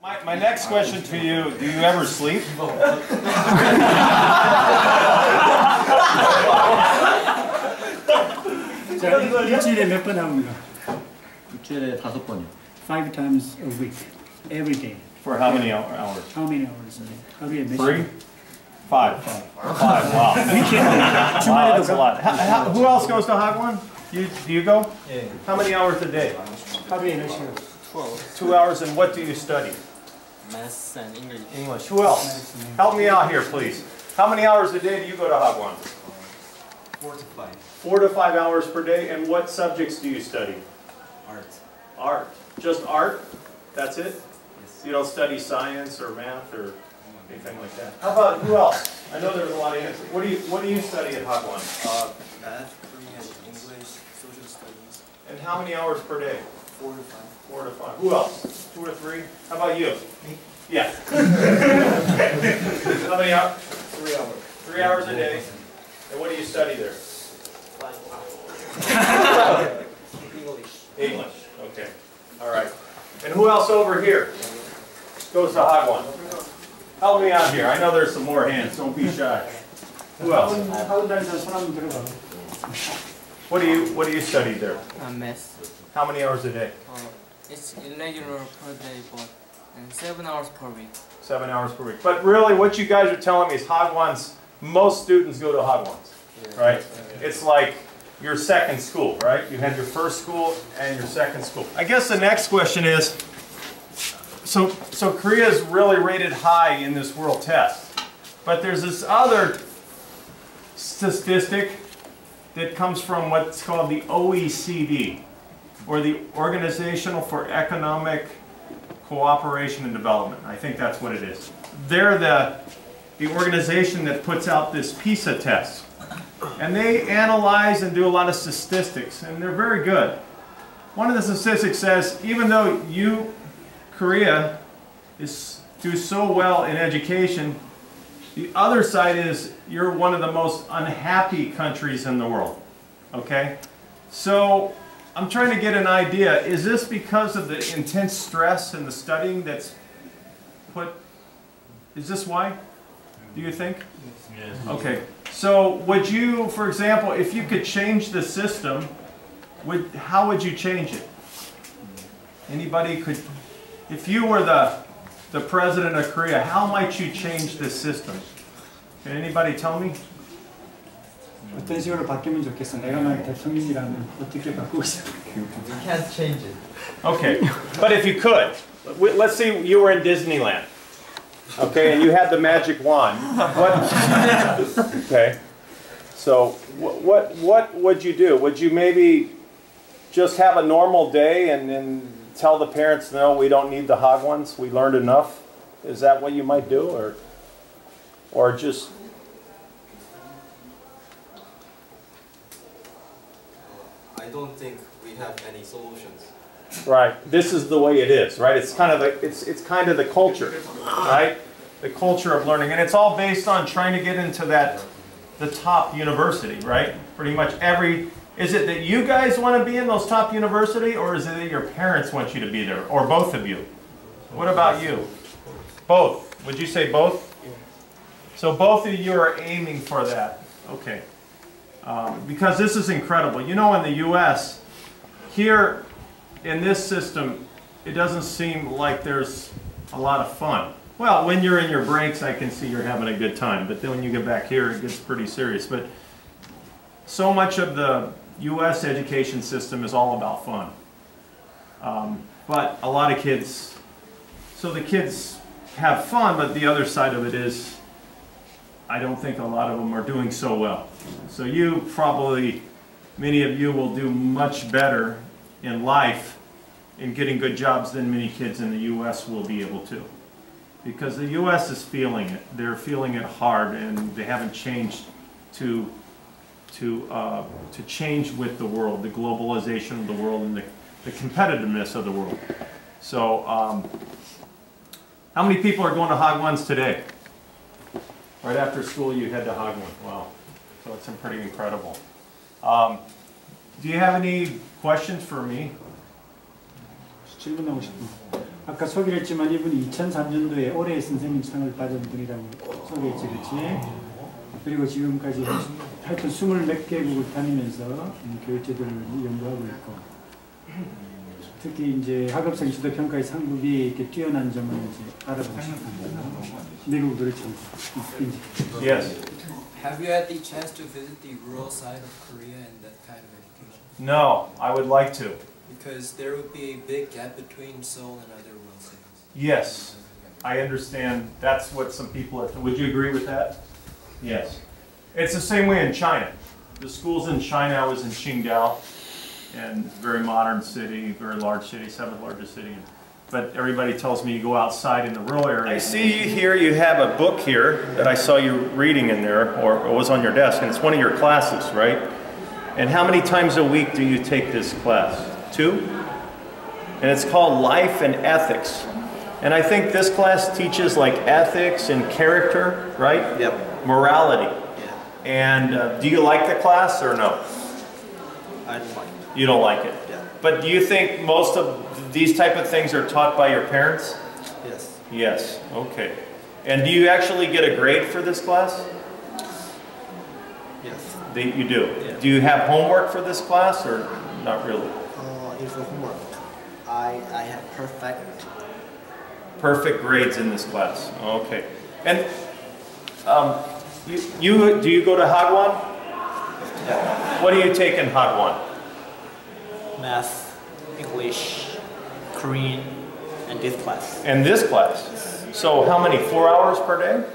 My next question to you, do you ever sleep? 일주일에 몇 번 합니까? 일주일에 5번이요. 5 times a week, every day. For how many hours? How many hours a day? 하루에 몇 3? 시간? 5. 5, wow. Wow, that's a lot. Who else goes to Hagwans? Do you go? Yeah. How many hours a day? 하루에 몇 시간? 12. 2 hours, and what do you study? Maths and English. English. Who else? Help me out here, please. How many hours a day do you go to Hagwans? 4 to 5. 4 to 5 hours per day, and what subjects do you study? Art. Art. Just art? That's it? Yes. You don't study science or math or anything like that? How about, who else? I know there's a lot of answers. What do you study at Hagwans? Math, Korean, English, social studies. And how many hours per day? 4 to 5. 4 to 5. Who else? 2 or 3? How about you? Me? Yeah. How many hours? 3 hours. 3 hours a day. And what do you study there? English. English. Okay. All right. And who else over here goes to Hagwans? Help me out here. I know there's some more hands. Don't be shy. Who else? 학원다니면서 손 한번 들어봐. What do you study there? Math. How many hours a day? It's irregular per day, but 7 hours per week. 7 hours per week. But really, what you guys are telling me is Hagwans. Most students go to Hagwans, right? It's like your second school, right? You had your first school and your second school. I guess the next question is, so Korea is really rated high in this world test, but there's this other statistic that comes from what's called the OECD, or the Organization for Economic Cooperation and Development. I think that's what it is. They're the organization that puts out this PISA test. And they analyze and do a lot of statistics, and they're very good. One of the statistics says, even though Korea, do so well in education, the other side is you're one of the most unhappy countries in the world. Okay? So I'm trying to get an idea. Is this because of the intense stress and the studying that's put? Is this why? Do you think? Yes. Okay. So would you, for example, if you could change the system, how would you change it? Anybody could, if you were the president of Korea, how might you change this system? Can anybody tell me? 어떤 식으로 바뀌면 좋겠어? 내가 만약 대통령이라면 어떻게 바꾸고 싶어? We can't change it. Okay, but if you could, let's say you were in Disneyland, okay, and you had the magic wand. Okay, so what would you do? Would you maybe just have a normal day and then tell the parents, no, we don't need the Hagwans, we learned enough? Is that what you might do, or just? I don't think we have any solutions. Right. This is the way it is, right? It's kind of the culture, right? The culture of learning, and it's all based on trying to get into the top university, right? Pretty much every. Is it that you guys want to be in those top university, or is it that your parents want you to be there, or both of you? What about you? Both. Would you say both? So both of you are aiming for that. Okay. Because this is incredible. You know, in the U.S., here in this system, it doesn't seem like there's a lot of fun. Well, when you're in your breaks, I can see you're having a good time. But then when you get back here, it gets pretty serious. But so much of the U.S. education system is all about fun. But a lot of kids, so the kids have fun, but the other side of it is, I don't think a lot of them are doing so well. So you probably, many of you will do much better in life in getting good jobs than many kids in the U.S. will be able to. Because the U.S. is feeling it. They're feeling it hard, and they haven't changed to change with the world, the globalization of the world, and the competitiveness of the world. So how many people are going to Hagwans today? Right after school you head to Hagwans. Wow. So it's pretty incredible. Do you have any questions for me? 질문하고 싶어. 아까 소개를 했지만 이분이 2003년도에 올해의 선생님 상을 받은 분이라고 소개했지, 그렇지? 그리고 지금까지 하여튼 20몇 개국을 다니면서 교육제도를 연구하고 있고, 특히 이제 학업성 지도 평가의 상급이 이렇게 뛰어난 점을 이제 알아보고 싶습니다. 미국 그렇죠. Yes. Have you had the chance to visit the rural side of Korea and that kind of education? No, I would like to. Because there would be a big gap between Seoul and other rural cities. Yes, I understand. That's what some people have. Would you agree with that? Yes. It's the same way in China. The schools in China, I was in Qingdao, and very modern city, very large city, 7th largest city. But everybody tells me you go outside in the rural area. I see here you have a book here that I saw you reading in there, or it was on your desk, and it's one of your classes, right? And how many times a week do you take this class? 2? And it's called Life and Ethics. And I think this class teaches like ethics and character, right? Yep. Morality. Yeah. And do you like the class or no? I don't like it. You don't like it? Yeah. But do you think most of these type of things are taught by your parents? Yes. Yes, okay. And do you actually get a grade for this class? Yes. You do? Yeah. Do you have homework for this class or not really? It's a homework. I have Perfect grades in this class. Okay. And do you go to Hagwan? Yeah. What do you take in Hagwan? Math, English, Korean, and this class. And this class? So how many? 4 hours per day?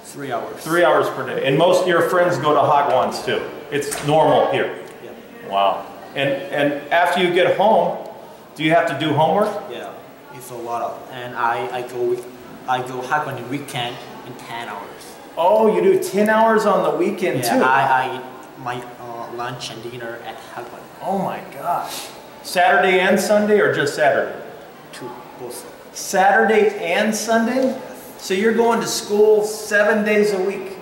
3 hours. 3 hours per day. And most of your friends go to Hagwans too. It's normal here. Yeah. Wow. And after you get home, do you have to do homework? Yeah. It's a lot of, and I go Hagwon on weekend in 10 hours. Oh, you do 10 hours on the weekend too? I eat my lunch and dinner at Hagwon. Oh my gosh. Saturday and Sunday or just Saturday? Both. Saturday and Sunday? So you're going to school 7 days a week.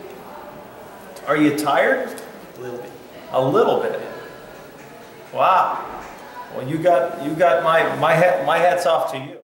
Are you tired? A little bit. A little bit. Wow. Well, you got my hats off to you.